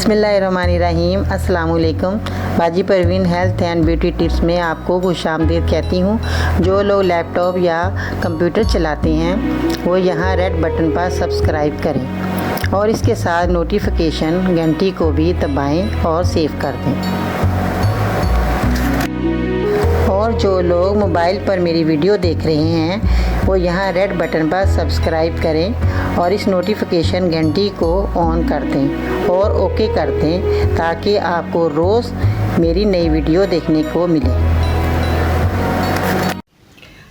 बिस्मिल्लाहिर्रहमानिर्रहीम। अस्सलाम वालेकुम। बाजी Parveen health and beauty tips में आपको खुशामदीद कहती हूँ। जो लोग लैपटॉप या कंप्यूटर चलाते हैं वो यहाँ रेड बटन पर सब्सक्राइब करें और इसके साथ नोटिफिकेशन घंटी को भी दबाएं और सेव कर दें। और जो लोग मोबाइल पर मेरी वीडियो देख रहे हैं वो यहाँ रेड बटन पर सब्सक्राइब करें और इस नोटिफिकेशन घंटी को ऑन कर दें और ओके कर दें ताकि आपको रोज़ मेरी नई वीडियो देखने को मिले।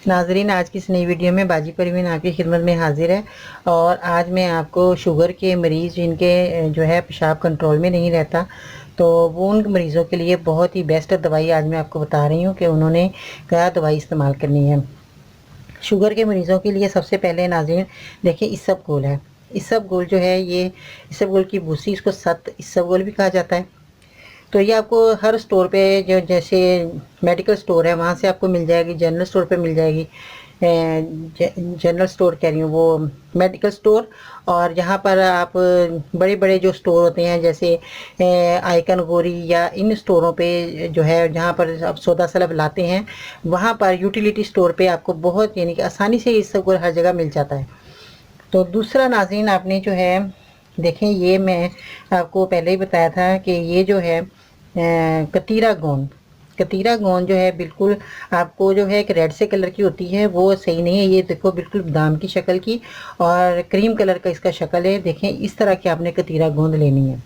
नाज़रीन, आज की इस नई वीडियो में बाजी परवीन आपकी खिदमत में हाजिर है और आज मैं आपको शुगर के मरीज़ जिनके जो है पेशाब कंट्रोल में नहीं रहता तो वो उन मरीज़ों के लिए बहुत ही बेस्ट दवाई आज मैं आपको बता रही हूँ कि उन्होंने क्या दवाई इस्तेमाल करनी है। शुगर के मरीज़ों के लिए सबसे पहले नाज़रीन देखिए इसबगोल है। इसबगोल जो है ये इसबगोल की भूसी, इसको सत इसबगोल भी कहा जाता है। तो ये आपको हर स्टोर पे जो जैसे मेडिकल स्टोर है वहाँ से आपको मिल जाएगी, जनरल स्टोर पे मिल जाएगी। जनरल स्टोर कह रही हूँ, वो मेडिकल स्टोर। और यहाँ पर आप बड़े बड़े जो स्टोर होते हैं जैसे आइकन गोरी या इन स्टोरों पे जो है जहाँ पर आप सौदा सलब लाते हैं वहाँ पर यूटिलिटी स्टोर पे आपको बहुत यानी कि आसानी से इस सब हर जगह मिल जाता है। तो दूसरा नाज़रीन आपने जो है देखें, ये मैं आपको पहले ही बताया था कि ये जो है कतीरा गोंद जो है बिल्कुल आपको जो है एक रेड से कलर की होती है वो सही नहीं है। ये देखो बिल्कुल बादाम की शक्ल की और क्रीम कलर का इसका शक्ल है। देखें इस तरह की आपने कतीरा गोंद लेनी है।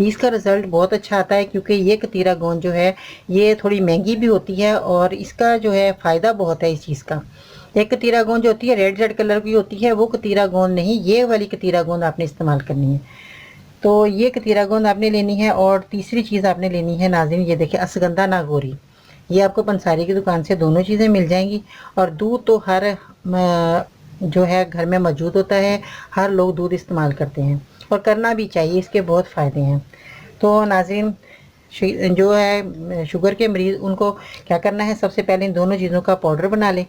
इसका रिज़ल्ट बहुत अच्छा आता है क्योंकि ये कतीरा गोंद जो है ये थोड़ी महंगी भी होती है और इसका जो है फ़ायदा बहुत है इस चीज़ का। एक कतीरा गोंद जो होती है रेड कलर की होती है वो कतीरा गोंद नहीं, ये वाली कतीरा गोंद आपने इस्तेमाल करनी है। तो ये कतीरा गोंद आपने लेनी है। और तीसरी चीज़ आपने लेनी है नाज़रीन, ये देखिए अश्वगंधा नागौरी। ये आपको पंसारी की दुकान से दोनों चीज़ें मिल जाएंगी। और दूध तो हर जो है घर में मौजूद होता है, हर लोग दूध इस्तेमाल करते हैं और करना भी चाहिए, इसके बहुत फ़ायदे हैं। तो नाज़रीन जो है शुगर के मरीज़ उनको क्या करना है, सबसे पहले इन दोनों चीज़ों का पाउडर बना लें।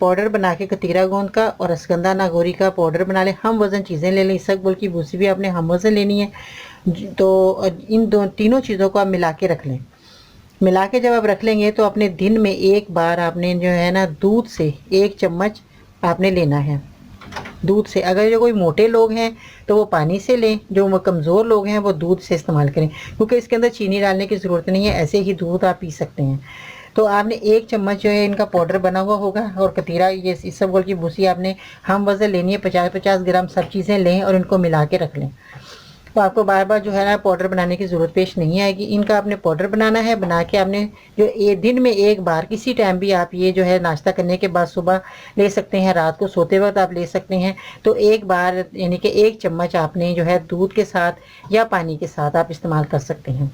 पाउडर बना के कतीरा गोंद का और अश्वगंधा नागौरी का पाउडर बना लें। हम वज़न चीज़ें ले लें। इसबगोल की भूसी भी आपने हम वज़न लेनी है। तो इन तीनों चीज़ों को आप मिला के रख लें। मिला के जब आप रख लेंगे तो अपने दिन में एक बार आपने जो है ना दूध से 1 चम्मच आपने लेना है। दूध से, अगर जो कोई मोटे लोग हैं तो वो पानी से लें, जो कमज़ोर लोग हैं वो दूध से इस्तेमाल करें क्योंकि इसके अंदर चीनी डालने की ज़रूरत नहीं है, ऐसे ही दूध आप पी सकते हैं। तो आपने 1 चम्मच जो है इनका पाउडर बना हुआ होगा और कतीरा ये इसबगोल की भूसी आपने हम वज़न लेनी है 50-50 ग्राम। सब चीज़ें लें और इनको मिला के रख लें। तो आपको बार बार जो है ना पाउडर बनाने की ज़रूरत पेश नहीं आएगी। इनका आपने पाउडर बनाना है। बना के आपने जो दिन में एक बार किसी टाइम भी आप ये जो है नाश्ता करने के बाद सुबह ले सकते हैं, रात को सोते वक्त आप ले सकते हैं। तो एक बार यानी कि 1 चम्मच आपने जो है दूध के साथ या पानी के साथ आप इस्तेमाल कर सकते हैं।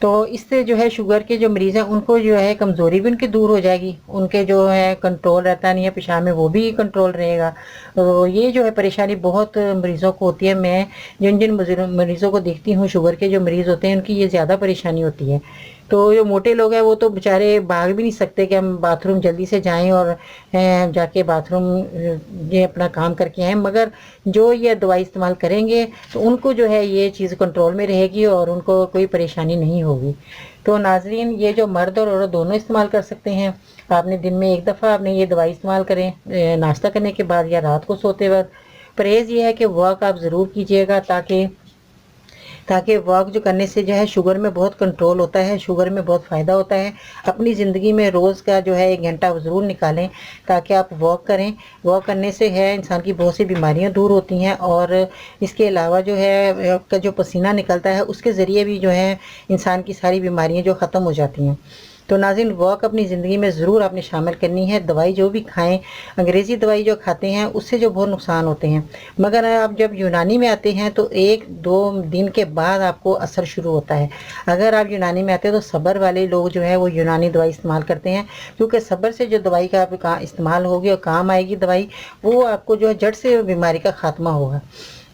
तो इससे जो है शुगर के जो मरीज़ हैं उनको जो है कमज़ोरी भी उनकी दूर हो जाएगी, उनके जो है कंट्रोल रहता नहीं है पेशाब में वो भी कंट्रोल रहेगा। तो ये जो है परेशानी बहुत मरीज़ों को होती है। मैं जिन जिन मरीज़ों को देखती हूँ शुगर के जो मरीज़ होते हैं उनकी ये ज़्यादा परेशानी होती है। तो जो मोटे लोग हैं वो तो बेचारे भाग भी नहीं सकते कि हम बाथरूम जल्दी से जाएं और जाके बाथरूम ये अपना काम करके आएँ, मगर जो ये दवाई इस्तेमाल करेंगे तो उनको जो है ये चीज़ कंट्रोल में रहेगी और उनको कोई परेशानी नहीं होगी। तो नाज़रीन ये जो मर्द और औरत दोनों इस्तेमाल कर सकते हैं। आपने दिन में एक दफ़ा आपने ये दवाई इस्तेमाल करें नाश्ता करने के बाद या रात को सोते वक्त। परहेज़ ये है कि वॉक आप ज़रूर कीजिएगा ताकि वॉक जो करने से जो है शुगर में बहुत कंट्रोल होता है, शुगर में बहुत फ़ायदा होता है। अपनी ज़िंदगी में रोज़ का जो है 1 घंटा ज़रूर निकालें ताकि आप वॉक करें। वॉक करने से है इंसान की बहुत सी बीमारियां दूर होती हैं और इसके अलावा जो है आपका जो पसीना निकलता है उसके ज़रिए भी जो है इंसान की सारी बीमारियां जो ख़त्म हो जाती हैं। तो नाज़रीन वॉक अपनी ज़िंदगी में ज़रूर आपने शामिल करनी है। दवाई जो भी खाएं, अंग्रेज़ी दवाई जो खाते हैं उससे जो बहुत नुकसान होते हैं, मगर आप जब यूनानी में आते हैं तो 1-2 दिन के बाद आपको असर शुरू होता है। अगर आप यूनानी में आते हैं तो सब्र वाले लोग जो है वो यूनानी दवाई इस्तेमाल करते हैं क्योंकि सब्र से जो दवाई का इस्तेमाल होगी और काम आएगी दवाई, वो आपको जो है जड़ से बीमारी का खात्मा होगा।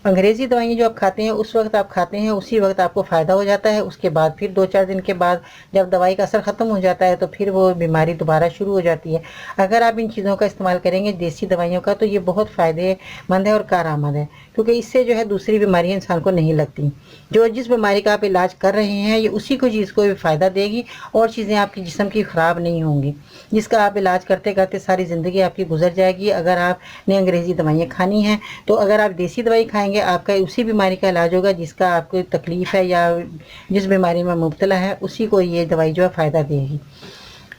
अंग्रेज़ी दवाइयाँ जो आप खाते हैं उस वक्त आप खाते हैं उसी वक्त आपको फ़ायदा हो जाता है। उसके बाद फिर 2-4 दिन के बाद जब दवाई का असर ख़त्म हो जाता है तो फिर वो बीमारी दोबारा शुरू हो जाती है। अगर आप इन चीज़ों का इस्तेमाल करेंगे देसी दवाइयों का तो ये बहुत फ़ायदेमंद है और कारआमद है क्योंकि इससे जो है दूसरी बीमारियाँ इंसान को नहीं लगती। जिस बीमारी का आप इलाज कर रहे हैं ये उसी को चीज़ को भी फ़ायदा देगी और चीज़ें आपके जिस्म की ख़राब नहीं होंगी, जिसका आप इलाज करते करते सारी ज़िंदगी आपकी गुजर जाएगी। अगर आपने अंग्रेज़ी दवाइयाँ खानी हैं तो अगर आप देसी दवाई खाएंगे आपका उसी बीमारी का इलाज होगा जिसका आपको तकलीफ़ है या जिस बीमारी में मुब्तला है उसी को ये दवाई जो है फ़ायदा देगी।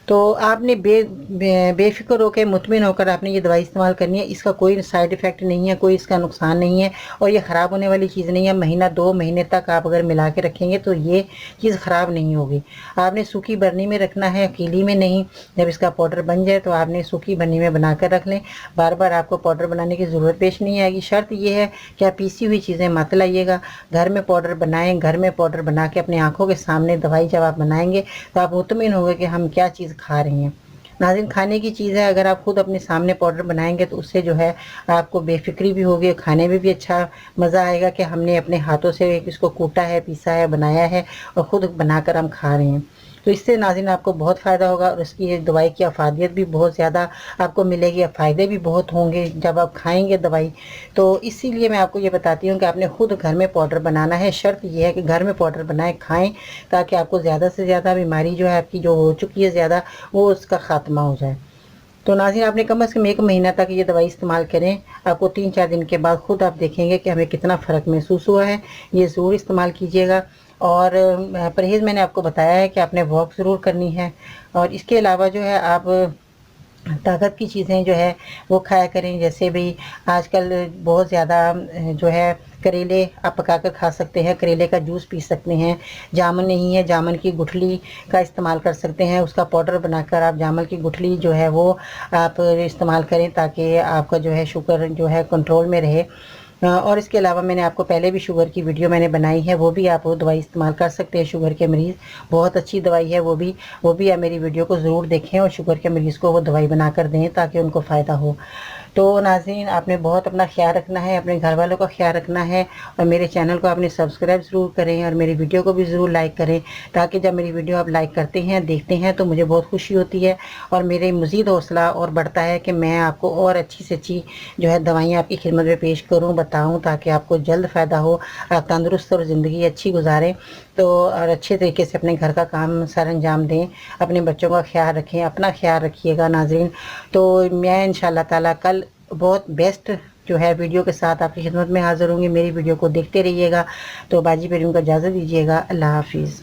तो आपने बेफिक्र होकर मुतमिन होकर आपने ये दवाई इस्तेमाल करनी है। इसका कोई साइड इफ़ेक्ट नहीं है, कोई इसका नुकसान नहीं है और ये ख़राब होने वाली चीज़ नहीं है। महीना 2 महीने तक आप अगर मिला के रखेंगे तो ये चीज़ ख़राब नहीं होगी। आपने सूखी बरनी में रखना है, कीली में नहीं। जब इसका पाउडर बन जाए तो आपने सूखी बरनी में बना कर रख लें। बार बार आपको पाउडर बनाने की ज़रूरत पेश नहीं आएगी। शर्त ये है कि आप पीसी हुई चीज़ें मत लाइएगा, घर में पाउडर बनाएं। घर में पाउडर बना के अपनी आँखों के सामने दवाई जब आप बनाएंगे तो आप मुतमिन होंगे कि हम क्या चीज़ खा रही हैं। नाज़रीन, खाने की चीज़ है, अगर आप खुद अपने सामने पाउडर बनाएंगे तो उससे जो है आपको बेफिक्री भी होगी, खाने में भी अच्छा मज़ा आएगा कि हमने अपने हाथों से इसको कूटा है, पीसा है, बनाया है और ख़ुद बनाकर हम खा रहे हैं। तो इससे नाज़रीन आपको बहुत फ़ायदा होगा और उसकी दवाई की अफादियत भी बहुत ज़्यादा आपको मिलेगी, फ़ायदे भी बहुत होंगे जब आप खाएंगे दवाई। तो इसीलिए मैं आपको ये बताती हूँ कि आपने खुद घर में पाउडर बनाना है। शर्त यह है कि घर में पाउडर बनाए खाएं ताकि आपको ज़्यादा से ज़्यादा बीमारी जो है आपकी जो हो चुकी है ज़्यादा वो उसका ख़ात्मा हो जाए। तो नाज़रीन, आपने कम से कम 1 महीना तक ये दवाई इस्तेमाल करें। आपको 3-4 दिन के बाद खुद आप देखेंगे कि हमें कितना फ़र्क महसूस हुआ है। ये ज़रूर इस्तेमाल कीजिएगा। और परहेज़ मैंने आपको बताया है कि आपने वॉक ज़रूर करनी है और इसके अलावा जो है आप ताकत की चीज़ें जो है वो खाया करें। जैसे भी आजकल बहुत ज़्यादा जो है करेले आप पका कर खा सकते हैं, करेले का जूस पी सकते हैं। जामुन नहीं है, जामुन की गुठली का इस्तेमाल कर सकते हैं, उसका पाउडर बनाकर आप जामुन की गुठली जो है वो आप इस्तेमाल करें ताकि आपका जो है शुगर जो है कंट्रोल में रहे। और इसके अलावा मैंने आपको पहले भी शुगर की वीडियो मैंने बनाई है, वो भी आप वो दवाई इस्तेमाल कर सकते हैं। शुगर के मरीज़, बहुत अच्छी दवाई है वो भी आप मेरी वीडियो को ज़रूर देखें और शुगर के मरीज़ को वो दवाई बना कर दें ताकि उनको फ़ायदा हो। तो नाज़रीन, आपने बहुत अपना ख्याल रखना है, अपने घर वालों का ख्याल रखना है और मेरे चैनल को आपने सब्सक्राइब ज़रूर करें और मेरी वीडियो को भी ज़रूर लाइक करें ताकि जब मेरी वीडियो आप लाइक करते हैं, देखते हैं तो मुझे बहुत खुशी होती है और मेरे मज़ीद हौसला और बढ़ता है कि मैं आपको और अच्छी से अच्छी जो है दवाइयाँ आपकी खिदमत में पेश करूँ, बताऊँ ताकि आपको जल्द फ़ायदा हो, आप तंदुरुस्त और ज़िंदगी अच्छी गुजारें। तो और अच्छे तरीके से अपने घर का काम सर अंजाम दें, अपने बच्चों का ख्याल रखें, अपना ख्याल रखिएगा नाज़रीन। तो मैं इंशाअल्लाह ताला कल बहुत बेस्ट जो है वीडियो के साथ आपकी खिदमत में हाज़िर होंगी। मेरी वीडियो को देखते रहिएगा। तो बाजी परवीन को इजाज़त दीजिएगा। अल्लाह हाफिज़।